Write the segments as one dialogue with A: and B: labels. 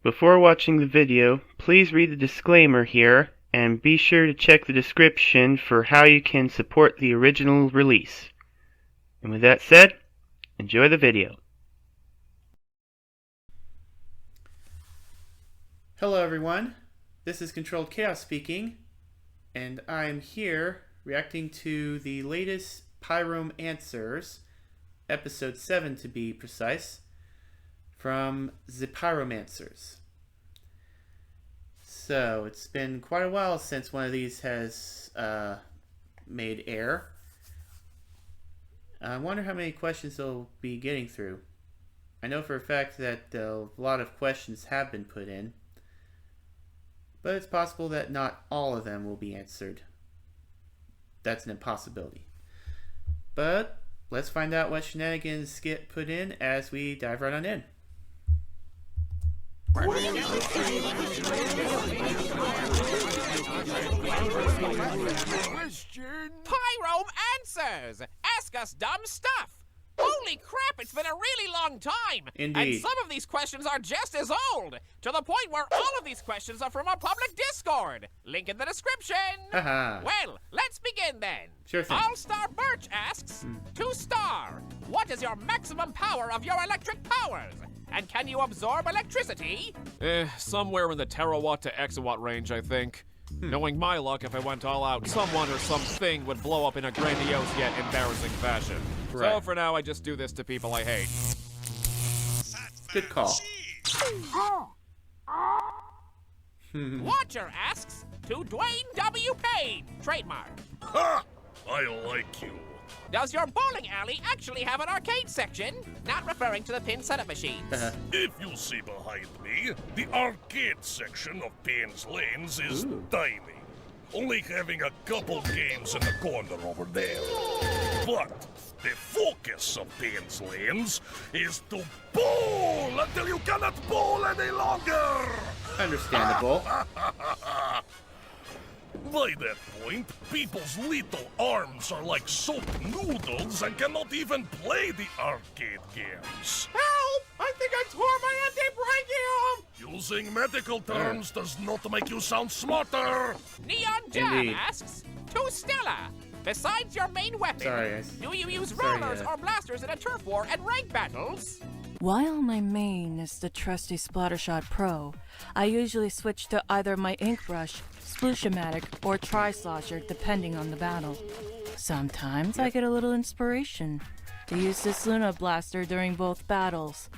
A: Before watching the video, please read the disclaimer here and be sure to check the description for how you can support the original release. And with that said, enjoy the video.
B: Hello everyone, this is Controlled Chaos speaking, and I'm here reacting to the latest Pyrom-Answers, episode 7 to be precise, from the Pyrom-Answers. So, it's been quite a while since one of these has made air. I wonder how many questions they'll be getting through. I know for a fact that a lot of questions have been put in, but it's possible that not all of them will be answered. That's an impossibility. But let's find out what shenanigans get put in as we dive right on in.
C: Pyrom-Answers! Ask us dumb stuff! Holy crap, it's been a really long time!
B: Indeed.
C: And some of these questions are just as old, to the point where all of these questions are from our public Discord. Link in the description!
B: Haha.
C: Well, let's begin then.
B: Sure thing.
C: All-Star Birch asks, 2-star, what is your maximum power of your electric powers? And can you absorb electricity?
D: Somewhere in the terawatt to exawatt range, I think. Knowing my luck, if I went all out, someone or something would blow up in a grandiose yet embarrassing fashion.
B: Right.
D: So for now, I just do this to people I hate.
B: Good call.
C: Watcher asks, to Dwayne W. Payne, trademark.
E: Ha! I like you.
C: Does your bowling alley actually have an arcade section? Not referring to the pin setup machines.
E: If you see behind me, the arcade section of Payne's Lanes is tiny. Only having a couple games in the corner over there. But the focus of Payne's Lanes is to bowl until you cannot bowl any longer!
B: Understandable.
E: By that point, people's little arms are like soap noodles and cannot even play the arcade games.
C: Help! I think I tore my antebrachium!
E: Using medical terms does not make you sound smarter.
C: Neon Jam
B: Indeed.
C: asks, to Stella, besides your main weapon,
B: Sorry, guys.
C: do you use
B: Sorry,
C: rollers or blasters in a turf war and rank battles?
F: While my main is the trusty Splattershot Pro, I usually switch to either my ink brush, Splooshomatic, or Tri-Slosher depending on the battle. Sometimes I get a little inspiration to use this Luna Blaster during both battles.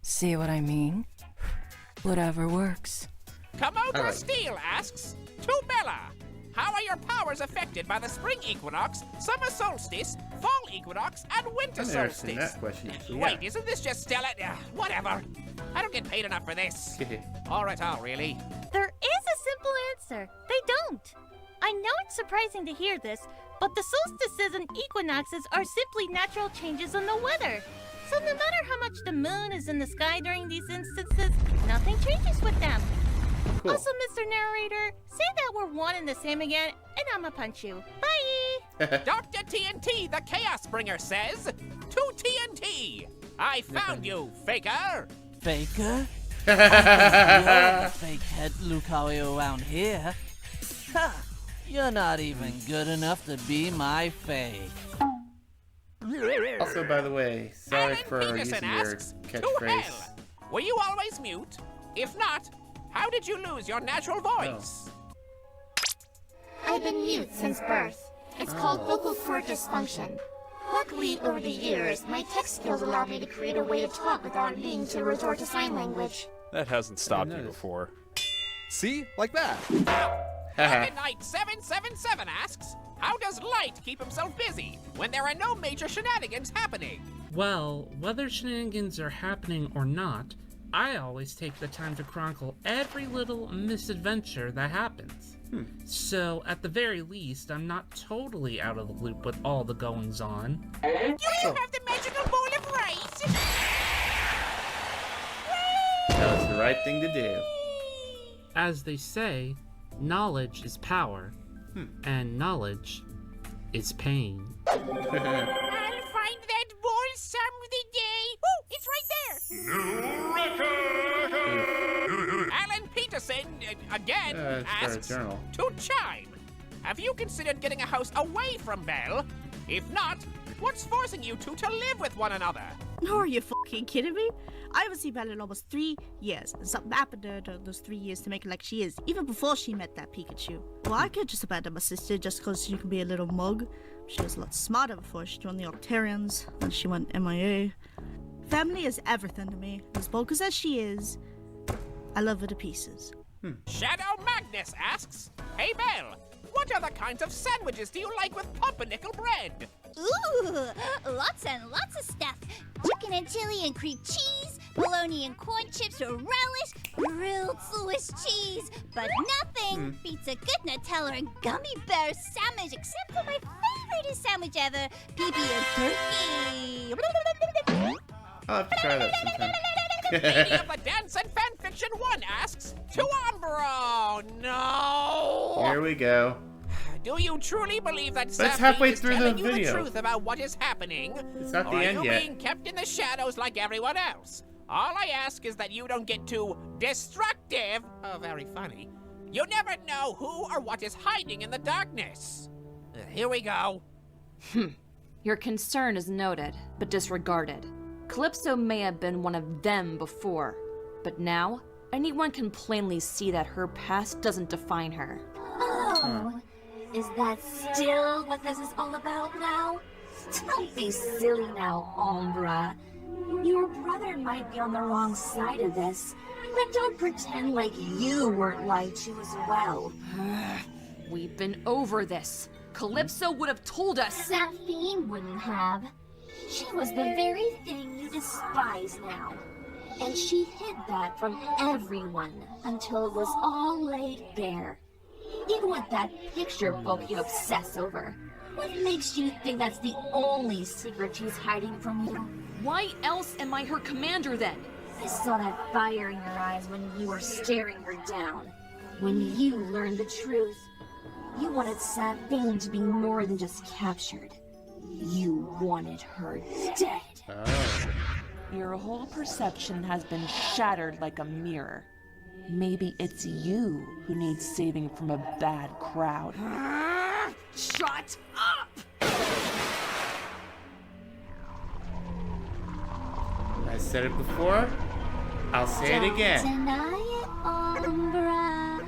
F: See what I mean? Whatever works.
C: Komodo
B: All right.
C: Steel asks, to Bella, how are your powers affected by the spring equinox, summer solstice, fall equinox, and winter
B: I'm interested in
C: solstice?
B: that question, actually.
C: Wait, isn't this just Stella? Whatever. I don't get paid enough for this. All right, really.
G: There is a simple answer. They don't. I know it's surprising to hear this, but the solstices and equinoxes are simply natural changes in the weather. So no matter how much the moon is in the sky during these instances, nothing changes with them.
B: Cool.
G: Also, Mr. Narrator, say that we're one and the same again, and I'ma punch you. Bye!
C: Dr. TNT, the Chaos Bringer, says, to TNT, I found you, faker.
H: Faker? You're the fake head Lucario around here. Ha! You're not even good enough to be my fake.
B: Also, by the way, sorry
C: Alan
B: for
C: Peterson
B: using your
C: asks, to
B: catchphrase.
C: hell. Were you always mute? If not, how did you lose your natural voice?
I: I've been mute since birth. It's called vocal cord dysfunction. Luckily, over the years, my text skills allowed me to create a way to talk without needing to resort to sign language.
D: That hasn't stopped you
B: noticed.
D: before. See? Like that.
C: Dragon Knight 777 asks, how does Light keep himself busy when there are no major shenanigans happening?
J: Well, whether shenanigans are happening or not, I always take the time to chronicle every little misadventure that happens. So, at the very least, I'm not totally out of the loop with all the goings-on.
C: Do you have the magical ball of rice?
B: That was the right thing to do.
J: As they say, knowledge is power, and knowledge is pain.
C: I'll find that ball someday. Woo! It's right there.
E: New record!
C: Alan Peterson, again, asks,
B: journal.
C: to Chime, have you considered getting a house away from Belle? If not, what's forcing you two to live with one another?
K: Are you fucking kidding me? I haven't seen Belle in almost 3 years, and something happened to her during those 3 years to make her like she is, even before she met that Pikachu. Well, I can't just abandon my sister just because she can be a little mug. She was a lot smarter before she joined the Octarians, then she went MIA. Family is everything to me. As bogus as she is, I love her to pieces.
C: Shadow Magnus asks, hey Belle, what other kinds of sandwiches do you like with pumpernickel bread?
I: Ooh, lots and lots of stuff. Chicken and chili and cream cheese, bologna and corn chips or relish, grilled Swiss cheese. But nothing beats a good Nutella and gummy bear sandwich except for my favorite sandwich ever, PB and turkey.
B: I'll have to try that sometime.
C: Lady of the Dance and Fanfiction 1 asks, to Umbro, no!
B: Here we go.
C: Do you truly believe that
B: But it's
C: Sapphire
B: halfway
C: is
B: through
C: telling
B: the
C: you the
B: video.
C: truth about what is happening?
B: It's not the
C: or
B: end
C: are you
B: yet.
C: being kept in the shadows like everyone else? All I ask is that you don't get too destructive. Oh, very funny. You never know who or what is hiding in the darkness. Here we go.
L: Your concern is noted, but disregarded. Calypso may have been one of them before, but now, anyone can plainly see that her past doesn't define her.
I: Oh, is that still what this is all about now? Don't be silly now, Umbra. Your brother might be on the wrong side of this, but don't pretend like you weren't lied to as well.
L: We've been over this. Calypso would have told us.
I: Sapphire wouldn't have. She was the very thing you despise now. And she hid that from everyone until it was all laid bare. Even with that picture book you obsess over. What makes you think that's the only secret she's hiding from you?
L: Why else am I her commander then?
I: I saw that fire in your eyes when you were staring her down. When you learned the truth, you wanted Sapphire to be more than just captured. You wanted her dead.
B: Oh.
M: Your whole perception has been shattered like a mirror. Maybe it's you who needs saving from a bad crowd.
L: Shut up!
B: I said it before. I'll say it again.
I: Deny it, Umbra.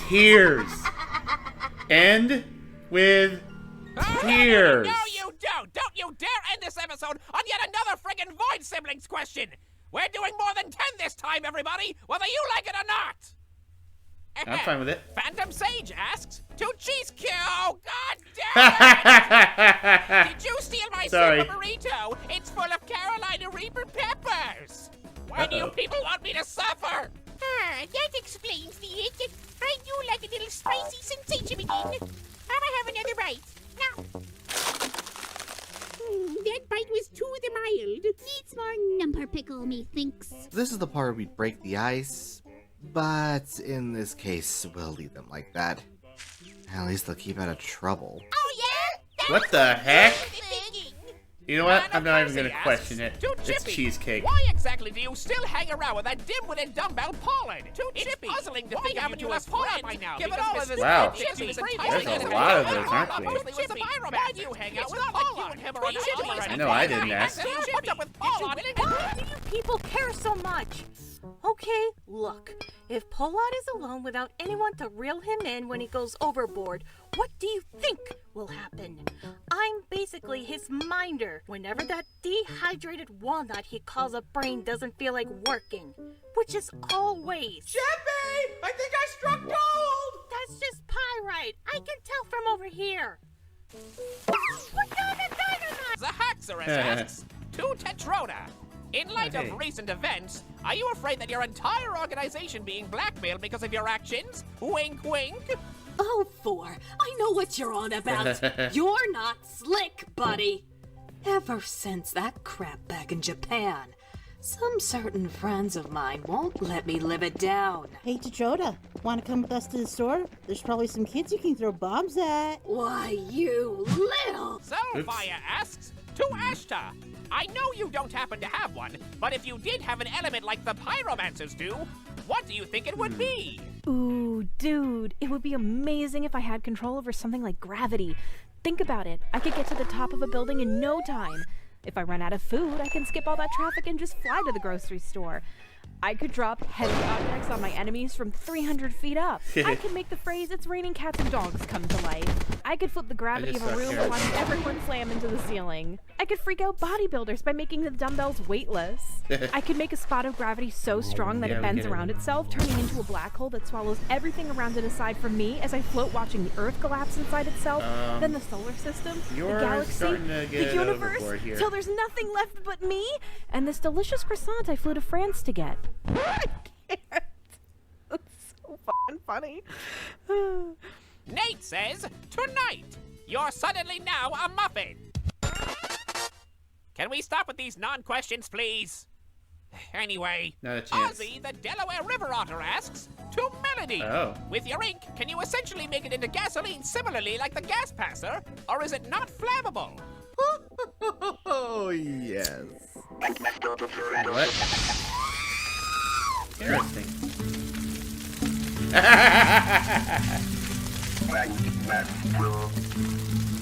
B: Tears. End with tears.
C: No, you don't! Don't you dare end this episode on yet another friggin' Void Siblings question! We're doing more than 10 this time, everybody, whether you like it or not!
B: I'm fine with it.
C: Phantom Sage asks, to Cheese Q! God damn it! Did you steal my
B: Sorry.
C: super burrito? It's full of Carolina Reaper peppers! Why do you people want me to suffer? That explains it. I do like a little spicy sensation again. I'ma have another bite. Now. That bite was too mild.
I: Needs more number pickle, methinks.
N: This is the part where we break the ice, but in this case, we'll leave them like that. At least they'll keep out of trouble.
C: Oh yeah?
B: What the heck?
C: Thinking.
B: You know what?
C: Madam
B: I'm not even
C: Percy
B: gonna question
C: asks,
B: it.
C: to
B: It's
C: Chippy,
B: cheesecake.
C: Why exactly do you still hang around with that dim-witted dumbbell Pollard? It's puzzling to think haven't you left Pollard by now? Given all of his
B: Wow.
C: Chippy was
B: There's a lot of those, aren't we?
C: Chippy, why do you hang out with Pollard?
B: I know I didn't ask.
C: What's up with Pollard?
F: Why do you people care so much? Okay, look. If Pollard is alone without anyone to reel him in when he goes overboard, what do you think will happen? I'm basically his minder whenever that dehydrated walnut he calls a brain doesn't feel like working. Which is always...
C: Chippy! I think I struck gold!
F: That's just pyrite. I can tell from over here. What kind of dynamite?
C: The Haxorus asks, to Tetroda. In light
B: Hey.
C: of recent events, are you afraid that your entire organization being blackmailed because of your actions? Wink, wink.
O: Oh, Thor, I know what you're on about. You're not slick, buddy. Ever since that crap back in Japan, some certain friends of mine won't let me live it down.
K: Hey, Tetroda, want to come with us to the store? There's probably some kids you can throw bombs at.
O: Why, you little...
C: So Hellfire asks, to Ashta, I know you don't happen to have one, but if you did have an element like the Pyrom-Answers do, what do you think it would be?
P: Ooh, dude, it would be amazing if I had control over something like gravity. Think about it. I could get to the top of a building in no time. If I run out of food, I can skip all that traffic and just fly to the grocery store. I could drop heavy objects on my enemies from 300 feet up. I could make the phrase, "It's raining cats and dogs," come to life. I could flip the gravity of a room and watch everyone slam into the ceiling. I could freak out bodybuilders by making the dumbbells weightless. I could make a spot of gravity so strong that it bends around itself, turning into a black hole that swallows everything around it aside from me as I float watching the Earth collapse inside itself, then the solar system, the galaxy, the universe, till there's nothing left but me, and this delicious croissant I flew to France to get. I can't. That's so fucking funny.
C: Nate says, tonight, you're suddenly now a muffin. Can we stop with these non-questions, please? Anyway,
B: Not a chance.
C: Ozzy, the Delaware River Otter, asks, to Melody, with your ink, can you essentially make it into gasoline similarly like the gas passer, or is it not flammable?
N: Oh, yes.
B: What? Interesting.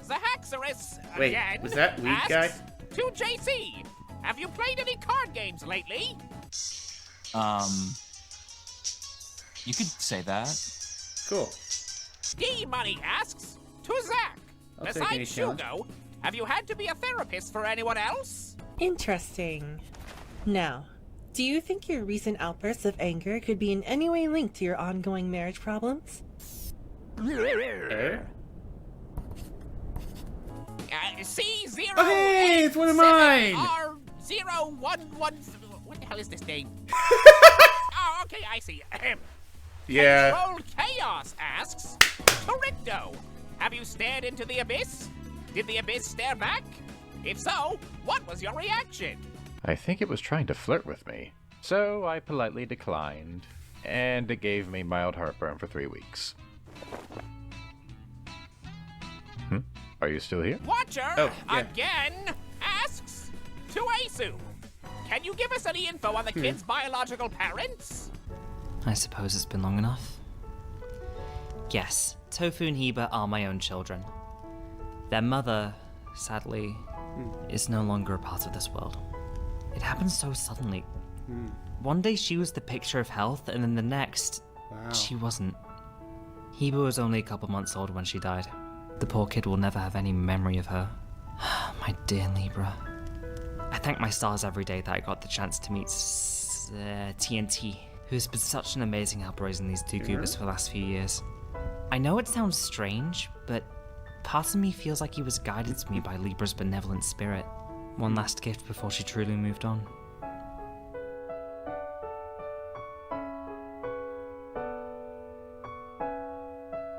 C: The Haxorus,
B: Wait,
C: again,
B: was that weed
C: asks,
B: guy?
C: to JC, have you played any card games lately?
Q: You could say that.
B: Cool.
C: D-Money asks, to Zach,
B: I'll take any
C: besides
B: challenge.
C: Hugo, have you had to be a therapist for anyone else?
R: Interesting. Now, do you think your recent outbursts of anger could be in any way linked to your ongoing marriage problems?
C: C0.
B: Oh, hey, it's one of mine!
C: R011. What the hell is this name? Oh, okay, I see.
B: Yeah.
C: Control Chaos asks, to Ricto, have you stared into the abyss? Did the abyss stare back? If so, what was your reaction?
S: I think it was trying to flirt with me, so I politely declined, and it gave me mild heartburn for 3 weeks. Are you still here?
C: Watcher, again, asks, to Asu, can you give us any info on the kid's biological parents?
T: I suppose it's been long enough. Yes, Tofu and Heba are my own children. Their mother, sadly, is no longer a part of this world. It happened so suddenly. One day she was the picture of health, and then the next, she wasn't. Heba was only a couple months old when she died. The poor kid will never have any memory of her. My dear Libra. I thank my stars every day that I got the chance to meet TNT, who's been such an amazing help raising these two goobers for the last few years. I know it sounds strange, but part of me feels like he was guided to me by Libra's benevolent spirit. One last gift before she truly moved on.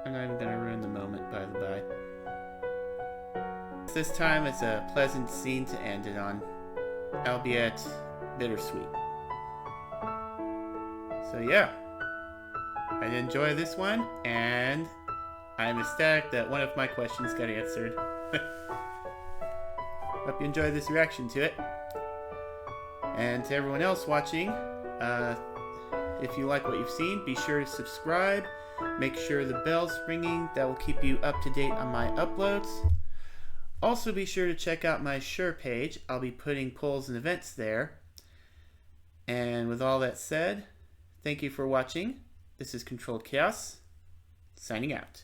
B: I'm not even gonna ruin the moment, by the by. This time it's a pleasant scene to end it on, albeit bittersweet. So yeah, I did enjoy this one, and I'm ecstatic that one of my questions got answered. Hope you enjoyed this reaction to it. And to everyone else watching, if you like what you've seen, be sure to subscribe. Make sure the bell's ringing. That will keep you up to date on my uploads. Also be sure to check out my Sure page. I'll be putting polls and events there. And with all that said, thank you for watching. This is Controlled Chaos, signing out.